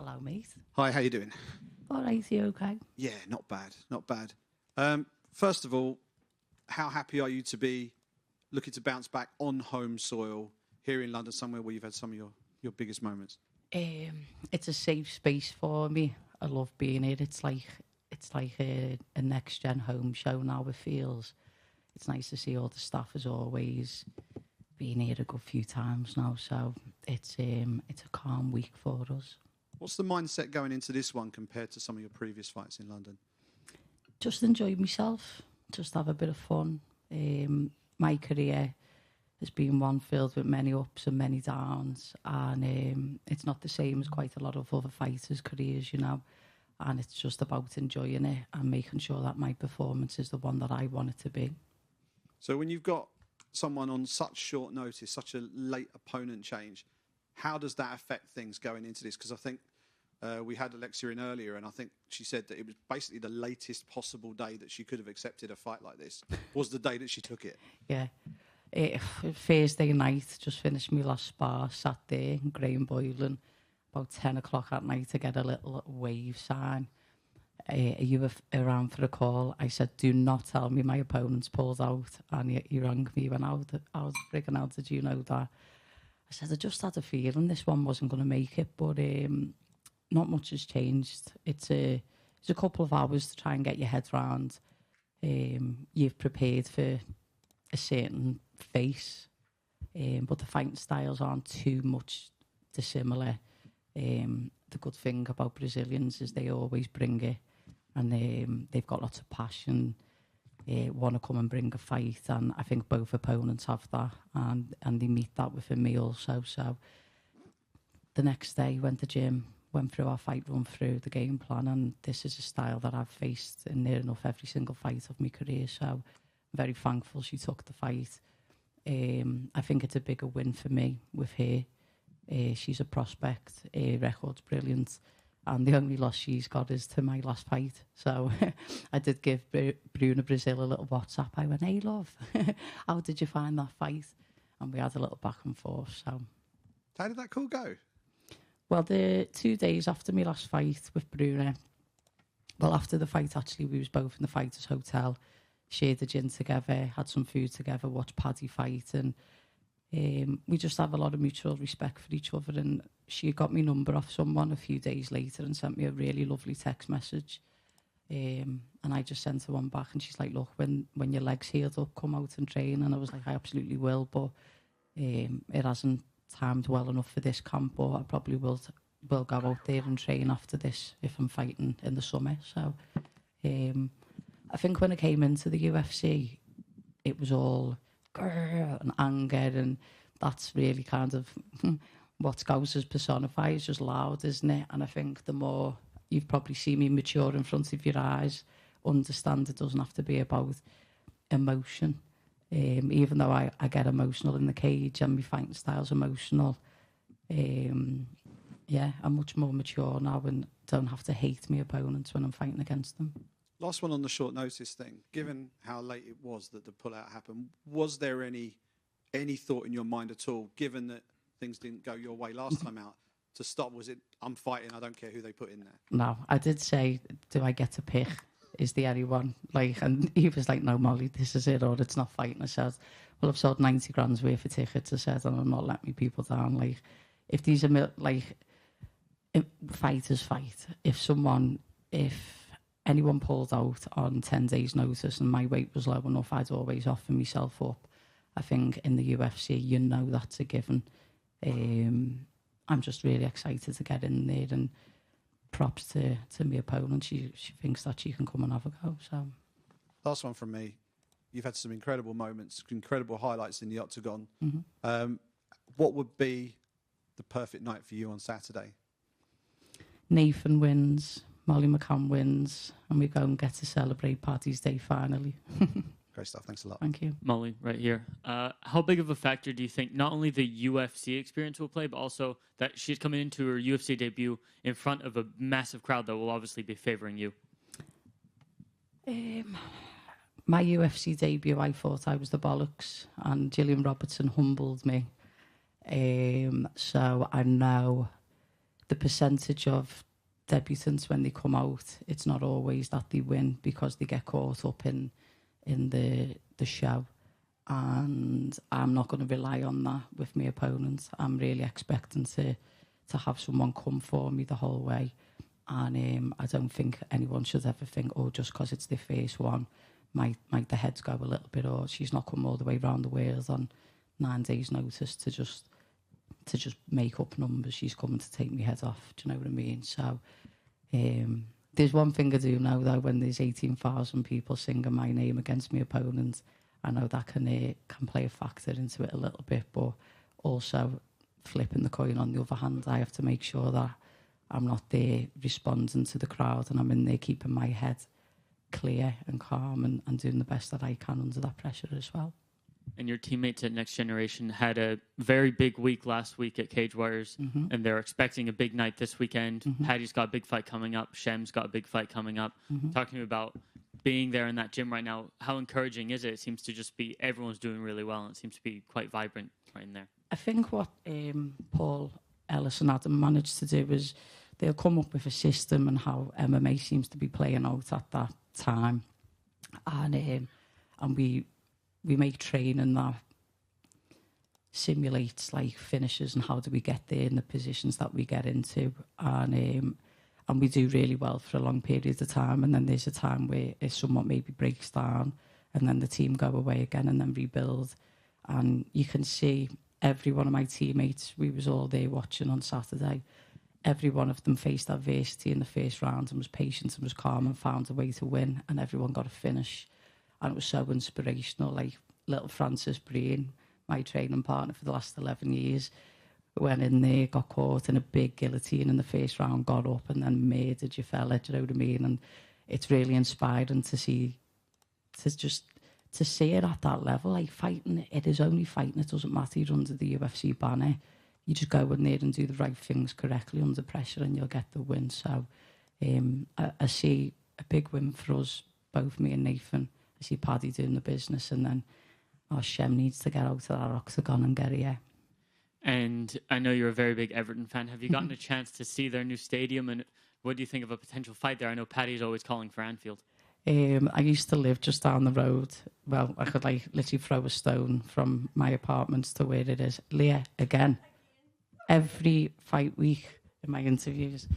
Hello, mate. Hi, how you doing? All right, you okay? Yeah, not bad, not bad. First of all, how happy are you to be looking to bounce back on home soil here in London, somewhere where you've had some of your biggest moments? It's a safe space for me. I love being here. It's like a next gen home show now. It feels. It's nice to see all the staff as always. Been here a good few times now, so it's a calm week for us. What's the mindset going into this one compared to some of your previous fights in London? Just enjoy myself. Just have a bit of fun. My career has been one filled with many ups and many downs, and it's not the same as quite a lot of other fighters' careers, you know. And it's just about enjoying it and making sure that my performance is the one that I want it to be. So when you've got someone on such short notice, such a late opponent change, how does that affect things going into this? Because I think we had Alexia in earlier, and I think she said that it was basically the latest possible day that she could have accepted a fight like this was the day that she took it. Yeah. Thursday night, just finished my last spar, sat there in Graham Boylan, about 10 o'clock at night to get a little wave sign. Are you around for a call? I said, do not tell me my opponent's pulled out. And he rang me when I was freaking out. Did you know that? I said, I just had a feeling this one wasn't going to make it, but not much has changed. It's a couple of hours to try and get your head round. You've prepared for a certain face, but the fighting styles aren't too much dissimilar. The good thing about Brazilians is they always bring it, and they've got lots of passion, want to come and bring a fight, and I think both opponents have that, and they meet that within me also. So the next day, went to gym, went through our fight run through the game plan, and this is a style that I've faced in near enough every single fight of my career, so I'm very thankful she took the fight. I think it's a bigger win for me with her. She's a prospect, record's brilliant, and the only loss she's got is to my last fight. So I did give Bruna Brazil a little WhatsApp. I went, hey love, how did you find that fight? And we had a little back and forth. So how did that call go? Well, the 2 days after my last fight with Bruna, well, after the fight actually, we was both in the fighters' hotel, shared a gin together, had some food together, watched Paddy fight, and we just have a lot of mutual respect for each other. And she got me number off someone a few days later and sent me a really lovely text message. And I just sent her one back, and she's like, look, when your leg's healed up, come out and train. And I was like, I absolutely will, but it hasn't timed well enough for this camp, but I probably will go out there and train after this if I'm fighting in the summer. So I think when I came into the UFC, it was all and anger, and that's really kind of what Scousers personify. Is just loud, isn't it? And I think the more you've probably seen me mature in front of your eyes, understand it doesn't have to be about emotion. Even though I get emotional in the cage and my fighting style's emotional, yeah, I'm much more mature now and don't have to hate my opponents when I'm fighting against them. Last one on the short notice thing. Given how late it was that the pullout happened, was there any thought in your mind at all, given that things didn't go your way last time out, to stop? Was it, I'm fighting, I don't care who they put in there? No, I did say, do I get to pick? Is the anyone? Like, and he was like, no, Molly, this is it, or it's not fighting. I said, well, I've sold 90 grand's worth of tickets, I said, and I'm not letting me people down. Like, if these are, like, if fighters fight, if anyone pulled out on 10 days' notice and my weight was low enough, I'd always offer myself up. I think in the UFC, you know that's a given. I'm just really excited to get in there, and props to my opponent. She thinks that she can come and have a go. So, last one from me. You've had some incredible moments, incredible highlights in the octagon. Mm-hmm. What would be the perfect night for you on Saturday? Nathan wins, Molly McCann wins, and we go and get to celebrate Paddy's Day finally. Great stuff. Thanks a lot. Thank you. Molly, right here. How big of a factor do you think not only the UFC experience will play, but also that she's coming into her UFC debut in front of a massive crowd that will obviously be favouring you? My UFC debut, I thought I was the bollocks, and Gillian Robertson humbled me. So I know the percentage of debutants when they come out, it's not always that they win because they get caught up in the show. And I'm not going to rely on that with my opponents. I'm really expecting to have someone come for me the whole way. And I don't think anyone should ever think, oh, just because it's their first one, might the heads go a little bit, or she's not come all the way around the world on 9 days' notice to just make up numbers. She's coming to take me head off. Do you know what I mean? So there's one thing I do know, though, when there's 18,000 people singing my name against my opponent, I know that can play a factor into it a little bit, but also flipping the coin on the other hand, I have to make sure that I'm not there responding to the crowd, and I'm in there keeping my head clear and calm and doing the best that I can under that pressure as well. And your teammates at Next Generation had a very big week last week at Cage Warriors, and they're expecting a big night this weekend. Paddy's got a big fight coming up. Shem's got a big fight coming up. Talking to me about being there in that gym right now, how encouraging is it? It seems to just be everyone's doing really well, and it seems to be quite vibrant right in there. I think what Paul Ellis and Adam managed to do is they'll come up with a system and how MMA seems to be playing out at that time, and we make training that simulates like finishes and how do we get there in the positions that we get into, and we do really well for a long period of time, and then there's a time where it somewhat maybe breaks down, and then the team go away again and then rebuild. And you can see every one of my teammates, we was all there watching on Saturday, every one of them faced adversity in the first round and was patient and was calm and found a way to win, and everyone got a finish. And it was so inspirational. Like little Francis Breen, my training partner for the last 11 years, went in there, got caught in a big guillotine in the first round, got up and then murdered your fella, do you know what I mean? And it's really inspiring to see it at that level. Like fighting, it is only fighting. It doesn't matter you're under the UFC banner. You just go in there and do the right things correctly under pressure and you'll get the win. So I see a big win for us, both me and Nathan. I see Paddy doing the business, and then Shem needs to get out of that octagon and get here. And I know you're a very big Everton fan. Have you gotten a chance to see their new stadium, and what do you think of a potential fight there? I know Paddy's always calling for Anfield. I used to live just down the road. Well, I could like literally throw a stone from my apartment to where it is. Leah, again, every fight week in my interviews.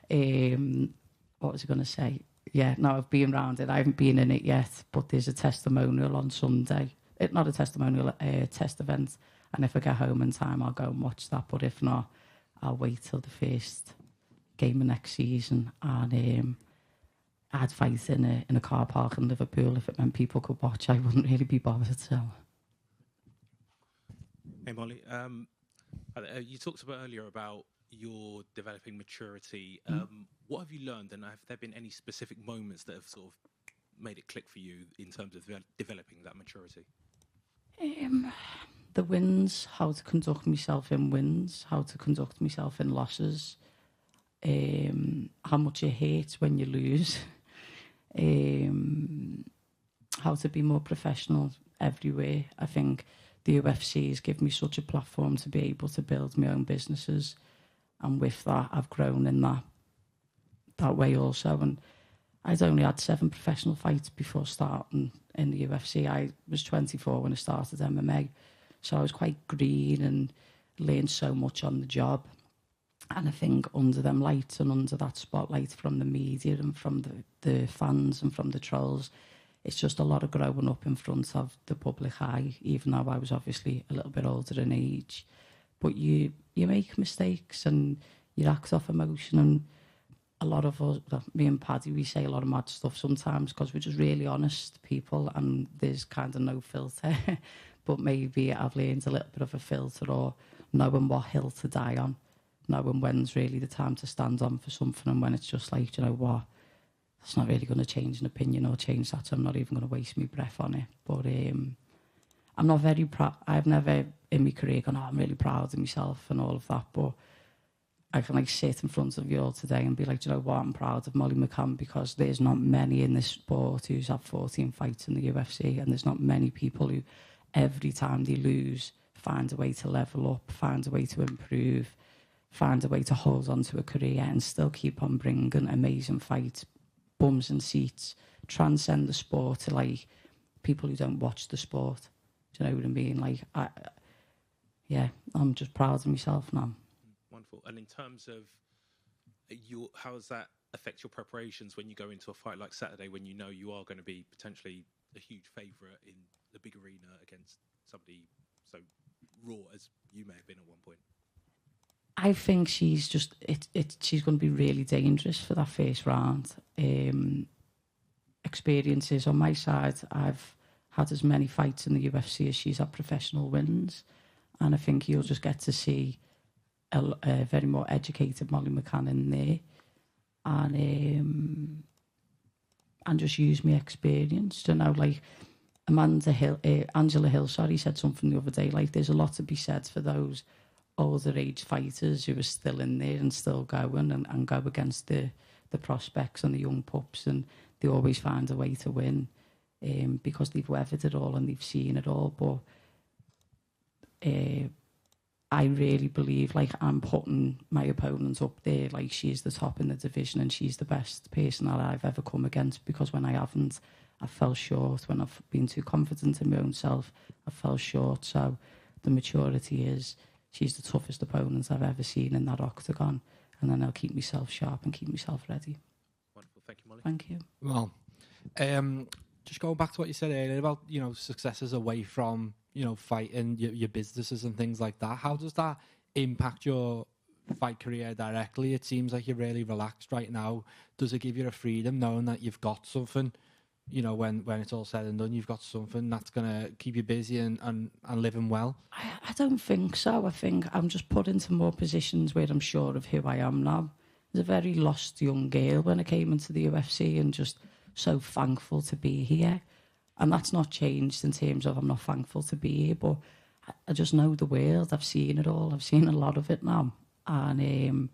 What was I going to say? Yeah, no, I've been around it. I haven't been in it yet, but there's a testimonial on Sunday. Not a testimonial, a test event. And if I get home in time, I'll go and watch that. But if not, I'll wait till the first game of next season. And I'd fight in a car park in Liverpool. If it meant people could watch, I wouldn't really be bothered. So. Hey, Molly. You talked about earlier about your developing maturity. What have you learned, and have there been any specific moments that have sort of made it click for you in terms of developing that maturity? The wins, how to conduct myself in wins, how to conduct myself in losses, how much it hurts when you lose, how to be more professional everywhere. I think the UFC has given me such a platform to be able to build my own businesses, and with that, I've grown in that way also. And I'd only had 7 professional fights before starting in the UFC. I was 24 when I started MMA, so I was quite green and learned so much on the job. And I think under them lights and under that spotlight from the media and from the fans and from the trolls, it's just a lot of growing up in front of the public eye, even though I was obviously a little bit older in age. But you make mistakes and you act off emotion, and a lot of us, me and Paddy, we say a lot of mad stuff sometimes because we're just really honest people and there's kind of no filter. But maybe I've learned a little bit of a filter, or knowing what hill to die on, knowing when's really the time to stand on for something and when it's just like, you know what, it's not really going to change an opinion or change that, so I'm not even going to waste my breath on it. But I'm not very proud. I've never in my career gone, I'm really proud of myself and all of that, but I can like sit in front of you all today and be like, do you know what, I'm proud of Molly McCann, because there's not many in this sport who's had 14 fights in the UFC, and there's not many people who every time they lose find a way to level up, find a way to improve, find a way to hold on to a career and still keep on bringing amazing fights, bums and seats, transcend the sport to like people who don't watch the sport. Do you know what I mean? Like, I'm just proud of myself now. Wonderful. And in terms of how does that affect your preparations when you go into a fight like Saturday, when you know you are going to be potentially a huge favourite in the big arena against somebody so raw as you may have been at one point? I think she's just she's going to be really dangerous for that first round. Experiences on my side, I've had as many fights in the UFC as she's had professional wins, and I think you'll just get to see a very more educated Molly McCann in there, and just use my experience. You know, like Angela Hill, said something the other day. Like, there's a lot to be said for those older age fighters who are still in there and still going and go against the prospects and the young pups, and they always find a way to win because they've weathered it all and they've seen it all. But I really believe, like, I'm putting my opponent up there, like she's the top in the division and she's the best person that I've ever come against, because when I haven't, I fell short. When I've been too confident in my own self, I fell short. So the maturity is, she's the toughest opponent I've ever seen in that octagon, and then I'll keep myself sharp and keep myself ready. Wonderful. Thank you, Molly. Thank you. Well, just going back to what you said earlier about, successes away from, fighting, your businesses and things like that. How does that impact your fight career directly? It seems like you're really relaxed right now. Does it give you a freedom knowing that you've got something, when it's all said and done, you've got something that's going to keep you busy and living well? I don't think so. I think I'm just put into more positions where I'm sure of who I am now. I was a very lost young girl when I came into the UFC, and just so thankful to be here. And that's not changed in terms of I'm not thankful to be here, but I just know the world. I've seen it all. I've seen a lot of it now. And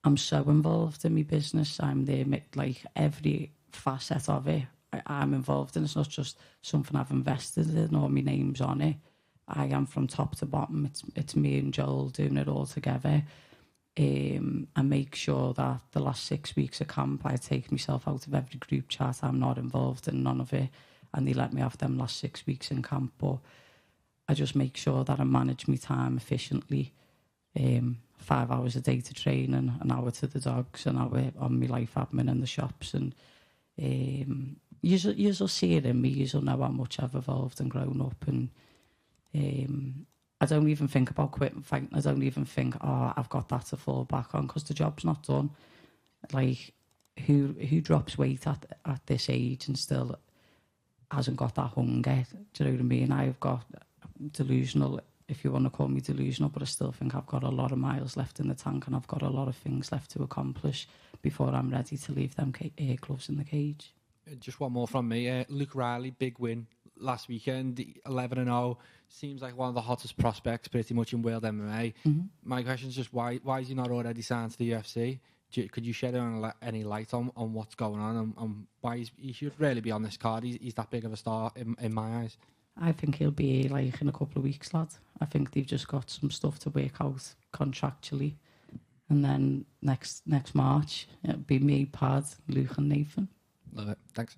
I'm so involved in my business. I'm there, like, every facet of it I'm involved in. It's not just something I've invested in or my name's on it. I am from top to bottom. It's me and Joel doing it all together. I make sure that the last 6 weeks of camp, I take myself out of every group chat. I'm not involved in none of it, and they let me have them last 6 weeks in camp. But I just make sure that I manage my time efficiently. 5 hours a day to train, and an hour to the dogs, an hour on my life admin in the shops. And you'll see it in me. You'll know how much I've evolved and grown up. And I don't even think about quitting fighting. I don't even think, I've got that to fall back on, because the job's not done. Like, who drops weight at this age and still hasn't got that hunger? Do you know what I mean? I've got delusional, if you want to call me delusional, but I still think I've got a lot of miles left in the tank, and I've got a lot of things left to accomplish before I'm ready to leave them gloves in the cage. Just one more from me. Luke Riley, big win last weekend, 11-0. Seems like one of the hottest prospects pretty much in world MMA. Mm-hmm. My question is just why is he not already signed to the UFC? Could you shed any light on what's going on and why he should really be on this card? He's that big of a star in my eyes. I think he'll be like in a couple of weeks, lad. I think they've just got some stuff to work out contractually. And then next March, it'll be me, Pad, Luke and Nathan. Love it. Thanks.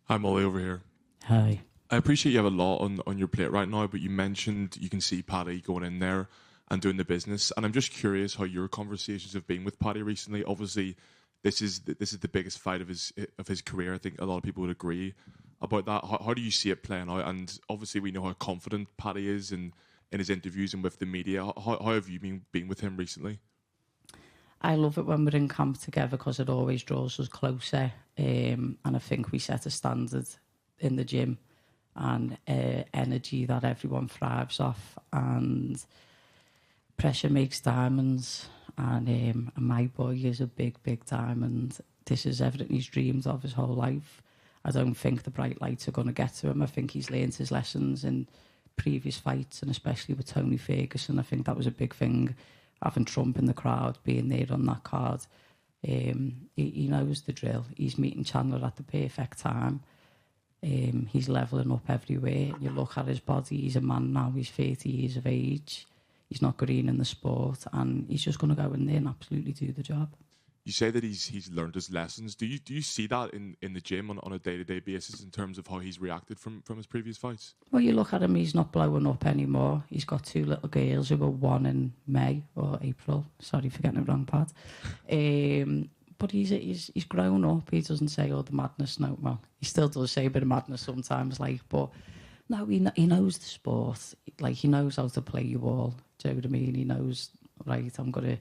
Hi, Molly, over here. Hi. I appreciate you have a lot on your plate right now, but you mentioned you can see Paddy going in there and doing the business. And I'm just curious how your conversations have been with Paddy recently. Obviously, this is the biggest fight of his career. I think a lot of people would agree about that. How do you see it playing out? And obviously, we know how confident Paddy is in his interviews and with the media. How have you been with him recently? I love it when we're in camp together, because it always draws us closer. And I think we set a standard in the gym and energy that everyone thrives off. And pressure makes diamonds. And my boy is a big, big diamond. This is everything he's dreamed of his whole life. I don't think the bright lights are going to get to him. I think he's learned his lessons in previous fights, and especially with Tony Ferguson. I think that was a big thing. Having Trump in the crowd, being there on that card. He knows the drill. He's meeting Chandler at the perfect time. He's levelling up everywhere. You look at his body, he's a man now, he's 30 years of age. he's not green in the sport, and he's just going to go in there and absolutely do the job. You say that he's learned his lessons. Do you see that in the gym on a day-to-day basis in terms of how he's reacted from his previous fights? Well, you look at him, he's not blowing up anymore. He's got 2 little girls who were 1 in May or April. Sorry for getting it wrong, Pat. But he's grown up. He doesn't say all the madness. No, well, he still does say a bit of madness sometimes, like, but no, he knows the sport. Like, he knows how to play you all. Do you know what I mean? He knows, right, I'm going to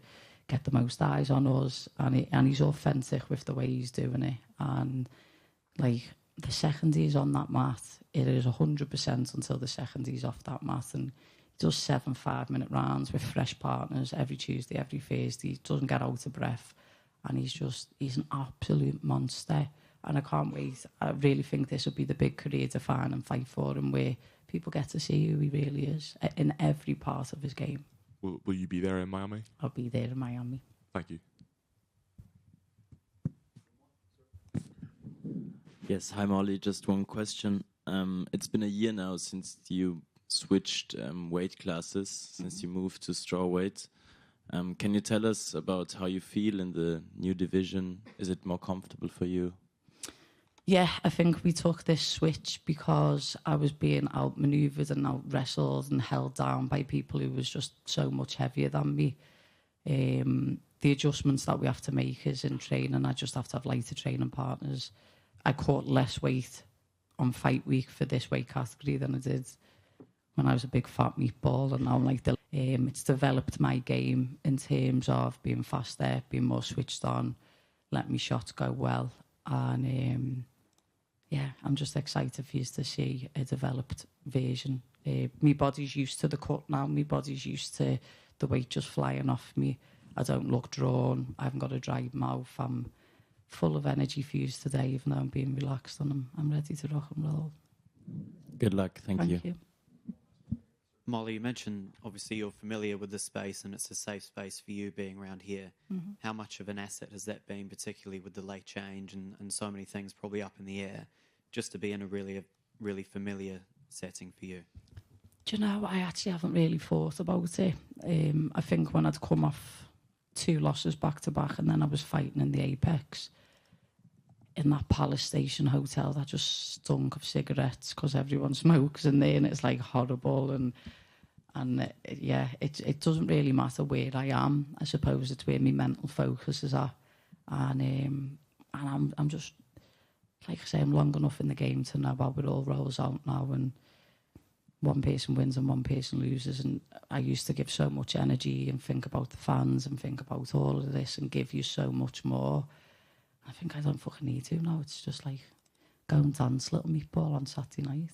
get the most eyes on us, and he's authentic with the way he's doing it. And like, the second he's on that mat, it is 100% until the second he's off that mat. And he does 7 5-minute rounds with fresh partners every Tuesday, every Thursday. He doesn't get out of breath, and he's an absolute monster. And I can't wait. I really think this will be the big career-defining fight for him, where people get to see who he really is in every part of his game. Will you be there in Miami? I'll be there in Miami. Thank you. Yes, hi Molly, just one question. It's been a year now since you switched weight classes, since you moved to strawweight. Can you tell us about how you feel in the new division? Is it more comfortable for you? Yeah, I think we took this switch because I was being outmaneuvered and out-wrestled and held down by people who was just so much heavier than me. The adjustments that we have to make is in training. I just have to have lighter training partners. I caught less weight on fight week for this weight category than I did when I was a big fat meatball, and now I'm like, it's developed my game in terms of being faster, being more switched on, let my shots go well, and yeah, I'm just excited for you to see a developed version. My body's used to the cut now. My body's used to the weight just flying off me. I don't look drawn. I haven't got a dry mouth. I'm full of energy for you today, even though I'm being relaxed, and I'm ready to rock and roll. Good luck. Thank you. Molly, you mentioned obviously you're familiar with the space and it's a safe space for you being around here. Mm-hmm. How much of an asset has that been, particularly with the late change and so many things probably up in the air, just to be in a really familiar setting for you? Do you know, I actually haven't really thought about it. I think when I'd come off 2 losses back to back, and then I was fighting in the Apex in that Palace Station hotel that just stunk of cigarettes because everyone smokes in there, and it's like horrible. And yeah, it doesn't really matter where I am. I suppose it's where my mental focus is at. And I'm just, like I say, I'm long enough in the game to know how it all rolls out now, and one person wins and one person loses. And I used to give so much energy and think about the fans and think about all of this and give you so much more. I think I don't fucking need to now. It's just like, go and dance, little meatball on Saturday night.